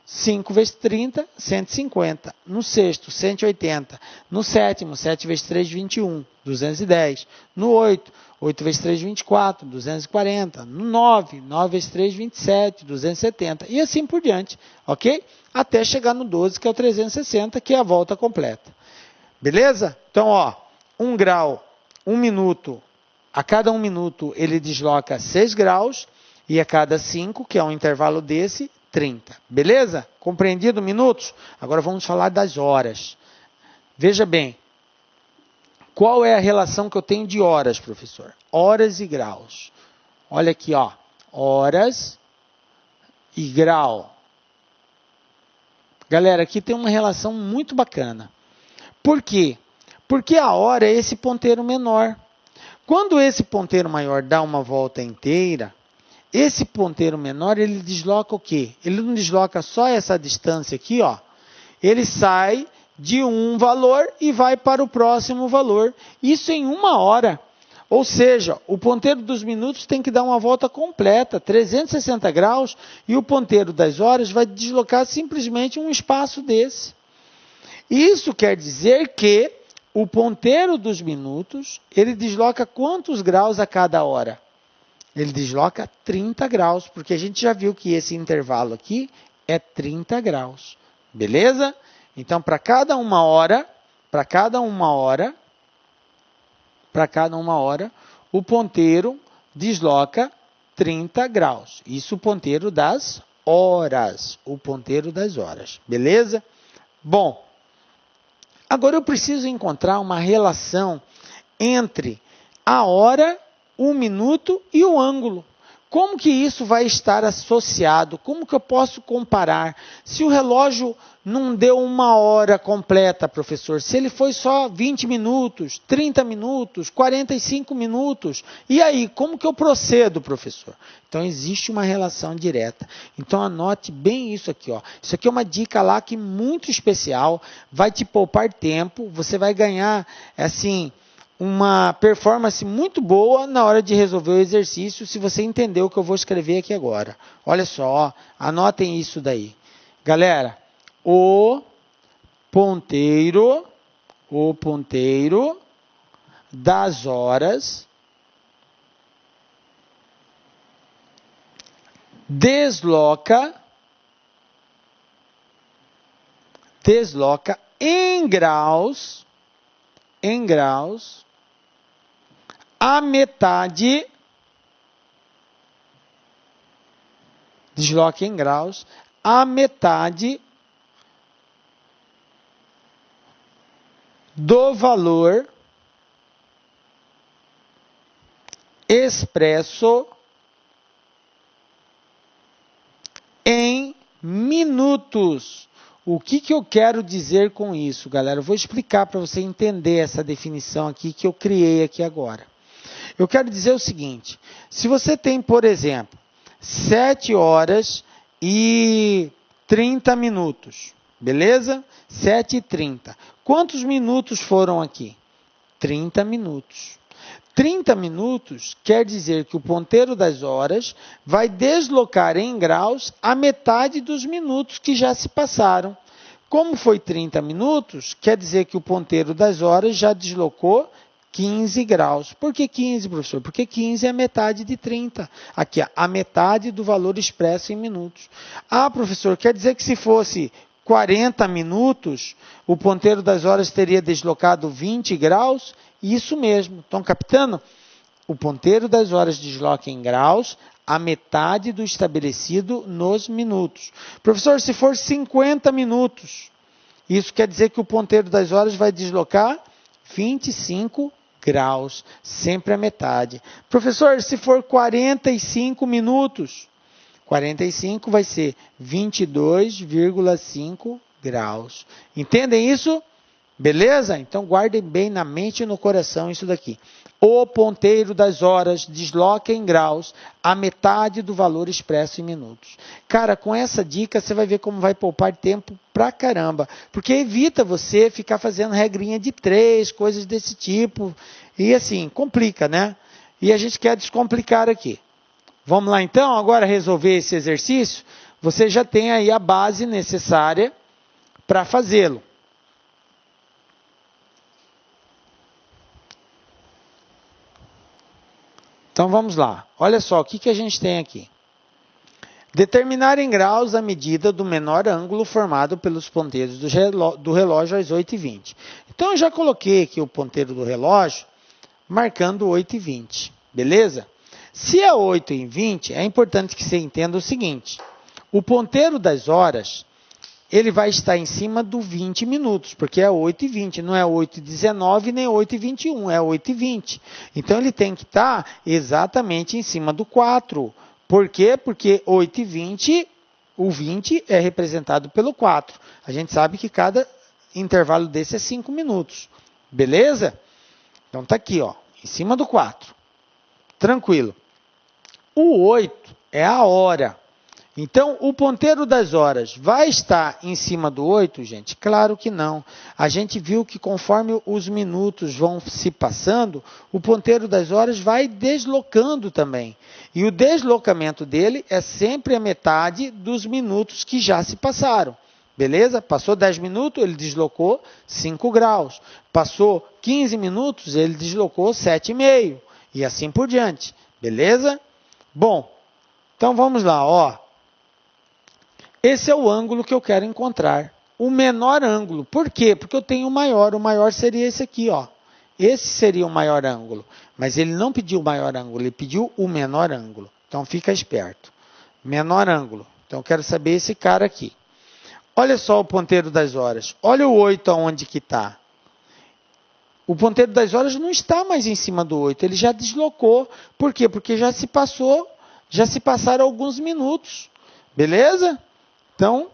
5 vezes 30, 150. No sexto, 180. No sétimo, 7 vezes 3, 21, 210. No 8, 8 vezes 3, 24, 240. No 9, 9 vezes 3, 27, 270. E assim por diante, ok? Até chegar no 12, que é o 360, que é a volta completa. Beleza? Então, ó, 1 grau, 1 minuto. A cada 1 minuto ele desloca 6 graus. E a cada 5, que é um intervalo desse, 30. Beleza? Compreendido minutos? Agora vamos falar das horas. Veja bem. Qual é a relação que eu tenho de horas, professor? Horas e graus. Olha aqui, ó. Horas e grau. Galera, aqui tem uma relação muito bacana. Por quê? Porque a hora é esse ponteiro menor. Quando esse ponteiro maior dá uma volta inteira, esse ponteiro menor, ele desloca o quê? Ele não desloca só essa distância aqui, ó. Ele sai de um valor e vai para o próximo valor. Isso em 1 hora. Ou seja, o ponteiro dos minutos tem que dar uma volta completa, 360 graus, e o ponteiro das horas vai deslocar simplesmente um espaço desse. Isso quer dizer que o ponteiro dos minutos, ele desloca quantos graus a cada hora? Ele desloca 30 graus, porque a gente já viu que esse intervalo aqui é 30 graus. Beleza? Então, para cada uma hora, o ponteiro desloca 30 graus. Isso o ponteiro das horas. Beleza? Bom, agora eu preciso encontrar uma relação entre a hora, o minuto e o ângulo. Como que isso vai estar associado? Como que eu posso comparar? Se o relógio não deu 1 hora completa, professor, se ele foi só 20 minutos, 30 minutos, 45 minutos, e aí, como que eu procedo, professor? Então, existe uma relação direta. Então, anote bem isso aqui, ó. Isso aqui é uma dica lá que muito especial, vai te poupar tempo, você vai ganhar, assim, uma performance muito boa na hora de resolver o exercício, se você entender o que eu vou escrever aqui agora. Olha só, ó, anotem isso daí. Galera, o ponteiro das horas desloca em graus a metade, desloca em graus, a metade do valor expresso em minutos. O que eu quero dizer com isso, galera? Eu vou explicar para você entender essa definição aqui que eu criei aqui agora. Eu quero dizer o seguinte, se você tem, por exemplo, 7 horas e 30 minutos, beleza? 7h30. Quantos minutos foram aqui? 30 minutos. 30 minutos quer dizer que o ponteiro das horas vai deslocar em graus a metade dos minutos que já se passaram. Como foi 30 minutos, quer dizer que o ponteiro das horas já deslocou 15 graus. Por que 15, professor? Porque 15 é a metade de 30. Aqui, a metade do valor expresso em minutos. Ah, professor, quer dizer que se fosse 40 minutos, o ponteiro das horas teria deslocado 20 graus. Isso mesmo, estão captando? O ponteiro das horas desloca em graus a metade do estabelecido nos minutos. Professor, se for 50 minutos, isso quer dizer que o ponteiro das horas vai deslocar 25 graus, sempre a metade. Professor, se for 45 minutos, 45 vai ser 22,5 graus. Entendem isso? Beleza? Então guardem bem na mente e no coração isso daqui. O ponteiro das horas desloca em graus a metade do valor expresso em minutos. Cara, com essa dica você vai ver como vai poupar tempo pra caramba. Porque evita você ficar fazendo regrinha de 3, coisas desse tipo. E assim, complica, né? E a gente quer descomplicar aqui. Vamos lá então, agora resolver esse exercício. Você já tem aí a base necessária para fazê-lo. Então vamos lá, olha só o que a gente tem aqui. Determinar em graus a medida do menor ângulo formado pelos ponteiros do relógio às 8h20. Então eu já coloquei aqui o ponteiro do relógio marcando 8h20, beleza? Se é 8h20, é importante que você entenda o seguinte, o ponteiro das horas, ele vai estar em cima do 20 minutos, porque é 8h20, não é 8h19 nem 8h21, é 8h20. Então, ele tem que estar exatamente em cima do 4. Por quê? Porque 8h20, o 20 é representado pelo 4. A gente sabe que cada intervalo desse é 5 minutos. Beleza? Então, está aqui, ó, em cima do 4. Tranquilo. O 8 é a hora. Então, o ponteiro das horas vai estar em cima do 8, gente? Claro que não. A gente viu que conforme os minutos vão se passando, o ponteiro das horas vai deslocando também. E o deslocamento dele é sempre a metade dos minutos que já se passaram. Beleza? Passou 10 minutos, ele deslocou 5 graus. Passou 15 minutos, ele deslocou 7,5. E assim por diante. Beleza? Bom, então vamos lá, ó. Esse é o ângulo que eu quero encontrar. O menor ângulo. Por quê? Porque eu tenho o maior. O maior seria esse aqui, ó. Esse seria o maior ângulo. Mas ele não pediu o maior ângulo, ele pediu o menor ângulo. Então fica esperto. Menor ângulo. Então eu quero saber esse cara aqui. Olha só o ponteiro das horas. Olha o 8 aonde que está. O ponteiro das horas não está mais em cima do 8. Ele já deslocou. Por quê? Porque já se passaram alguns minutos. Beleza? Então,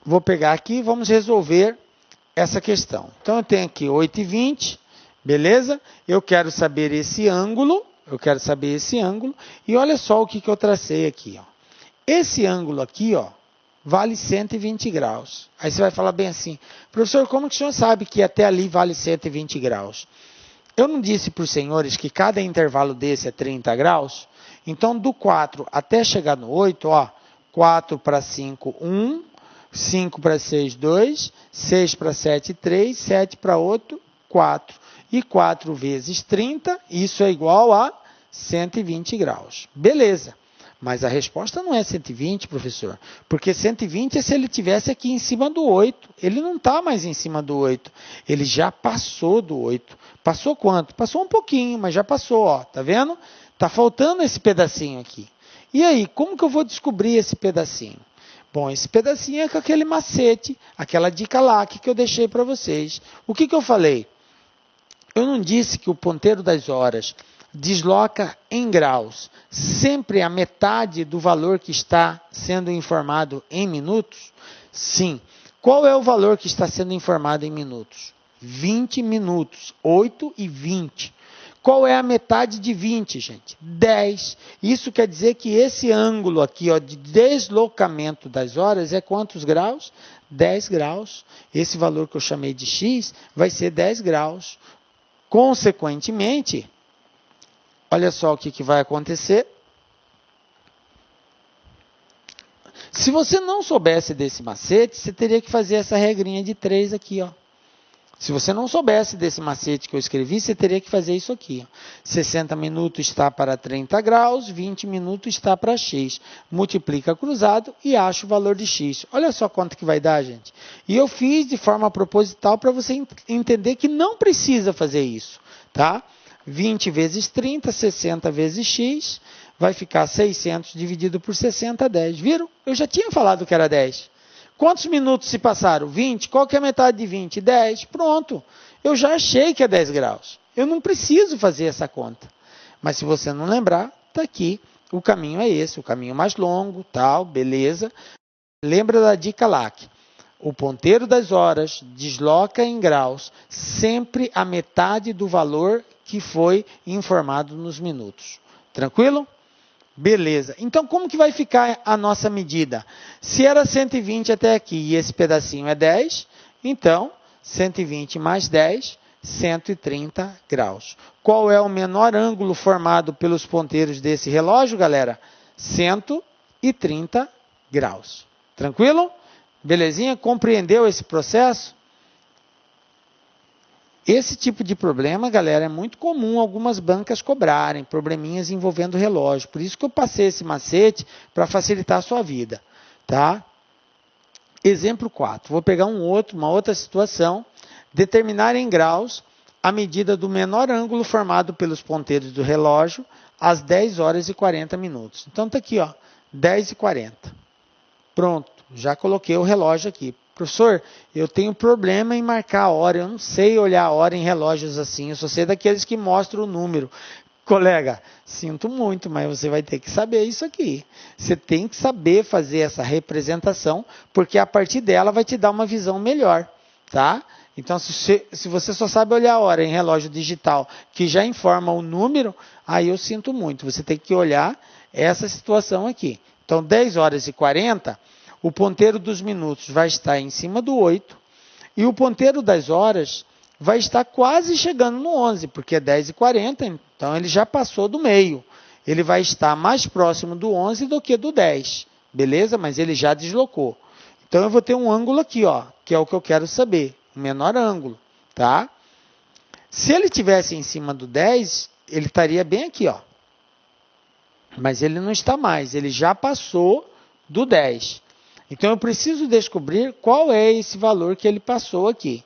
vou pegar aqui e vamos resolver essa questão. Então, eu tenho aqui 8h20, beleza? Eu quero saber esse ângulo, e olha só o que eu tracei aqui, ó. Esse ângulo aqui, ó, vale 120 graus. Aí você vai falar bem assim, professor, como que o senhor sabe que até ali vale 120 graus? Eu não disse para os senhores que cada intervalo desse é 30 graus? Então, do 4 até chegar no 8, ó, 4 para 5, 1, 5 para 6, 2, 6 para 7, 3, 7 para 8, 4. E 4 vezes 30, isso é igual a 120 graus. Beleza. Mas a resposta não é 120, professor. Porque 120 é se ele estivesse aqui em cima do 8. Ele não está mais em cima do 8. Ele já passou do 8. Passou quanto? Passou um pouquinho, mas já passou, ó. Tá vendo? Está faltando esse pedacinho aqui. E aí, como que eu vou descobrir esse pedacinho? Bom, esse pedacinho é com aquele macete, aquela dica lá que eu deixei para vocês. O que eu falei? Eu não disse que o ponteiro das horas desloca em graus sempre a metade do valor que está sendo informado em minutos? Sim. Qual é o valor que está sendo informado em minutos? 20 minutos, 8h20. Qual é a metade de 20, gente? 10. Isso quer dizer que esse ângulo aqui, ó, de deslocamento das horas é quantos graus? 10 graus. Esse valor que eu chamei de x vai ser 10 graus. Consequentemente, olha só o que vai acontecer. Se você não soubesse desse macete, você teria que fazer essa regrinha de 3 aqui, ó. Se você não soubesse desse macete que eu escrevi, você teria que fazer isso aqui. 60 minutos está para 30 graus, 20 minutos está para x. Multiplica cruzado e acha o valor de x. Olha só quanto que vai dar, gente. E eu fiz de forma proposital para você entender que não precisa fazer isso, tá? 20 vezes 30, 60 vezes x, vai ficar 600 dividido por 60, 10. Viram? Eu já tinha falado que era 10. Quantos minutos se passaram? 20. Qual que é a metade de 20? 10. Pronto. Eu já achei que é 10 graus. Eu não preciso fazer essa conta. Mas se você não lembrar, está aqui. O caminho é esse, o caminho mais longo, tal, beleza. Lembra da dica lá. O ponteiro das horas desloca em graus sempre a metade do valor que foi informado nos minutos. Tranquilo? Beleza. Então, como que vai ficar a nossa medida? Se era 120 até aqui e esse pedacinho é 10, então 120 mais 10, 130 graus. Qual é o menor ângulo formado pelos ponteiros desse relógio, galera? 130 graus. Tranquilo? Belezinha? Compreendeu esse processo? Esse tipo de problema, galera, é muito comum algumas bancas cobrarem, probleminhas envolvendo relógio. Por isso que eu passei esse macete para facilitar a sua vida, tá? Exemplo 4. Vou pegar uma outra situação. Determinar em graus a medida do menor ângulo formado pelos ponteiros do relógio às 10 horas e 40 minutos. Então, está aqui, ó, 10 e 40. Pronto, já coloquei o relógio aqui. Professor, eu tenho problema em marcar a hora, eu não sei olhar a hora em relógios assim, eu só sei daqueles que mostram o número. Colega, sinto muito, mas você vai ter que saber isso aqui. Você tem que saber fazer essa representação, porque a partir dela vai te dar uma visão melhor, tá? Então, se você só sabe olhar a hora em relógio digital, que já informa o número, aí eu sinto muito. Você tem que olhar essa situação aqui. Então, 10 horas e 40, o ponteiro dos minutos vai estar em cima do 8 e o ponteiro das horas vai estar quase chegando no 11, porque é 10 e 40, então ele já passou do meio. Ele vai estar mais próximo do 11 do que do 10, beleza? Mas ele já deslocou. Então eu vou ter um ângulo aqui, ó, que é o que eu quero saber, o menor ângulo, tá? Se ele tivesse em cima do 10, ele estaria bem aqui, ó. Mas ele não está mais, ele já passou do 10. Então, eu preciso descobrir qual é esse valor que ele passou aqui.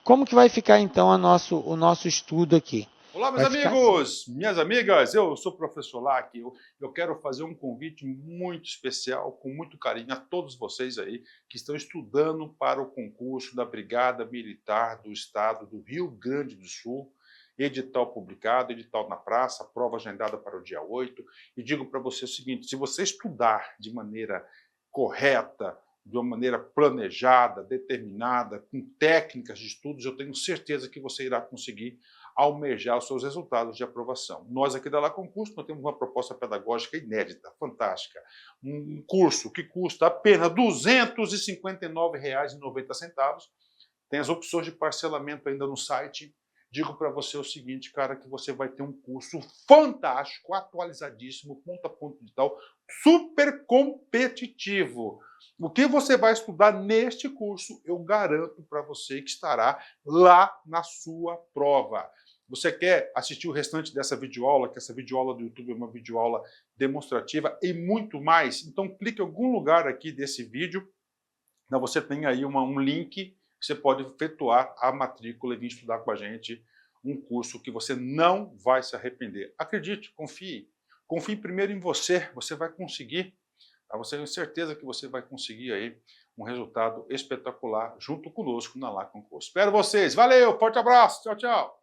Como que vai ficar, então, o nosso estudo aqui? Olá, meus amigos, minhas amigas, eu sou o professor Lac. Eu quero fazer um convite muito especial, com muito carinho, a todos vocês aí que estão estudando para o concurso da Brigada Militar do Estado do Rio Grande do Sul. Edital publicado, edital na praça, prova agendada para o dia 8. E digo para você o seguinte, se você estudar de maneira correta, de uma maneira planejada, determinada, com técnicas de estudos, eu tenho certeza que você irá conseguir almejar os seus resultados de aprovação. Nós aqui da La Concurso nós temos uma proposta pedagógica inédita, fantástica. Um curso que custa apenas R$ 259,90. Tem as opções de parcelamento ainda no site. Digo para você o seguinte, cara, que você vai ter um curso fantástico, atualizadíssimo, ponto a ponto digital, super competitivo. O que você vai estudar neste curso, eu garanto para você que estará lá na sua prova. Você quer assistir o restante dessa videoaula, que essa videoaula do YouTube é uma videoaula demonstrativa e muito mais? Então clique em algum lugar aqui desse vídeo, você tem aí um link, você pode efetuar a matrícula e vir estudar com a gente um curso que você não vai se arrepender. Acredite, confie. Confie primeiro em você, você vai conseguir. Você tem certeza que você vai conseguir aí um resultado espetacular junto conosco na La Concurso. Espero vocês. Valeu, forte abraço. Tchau, tchau.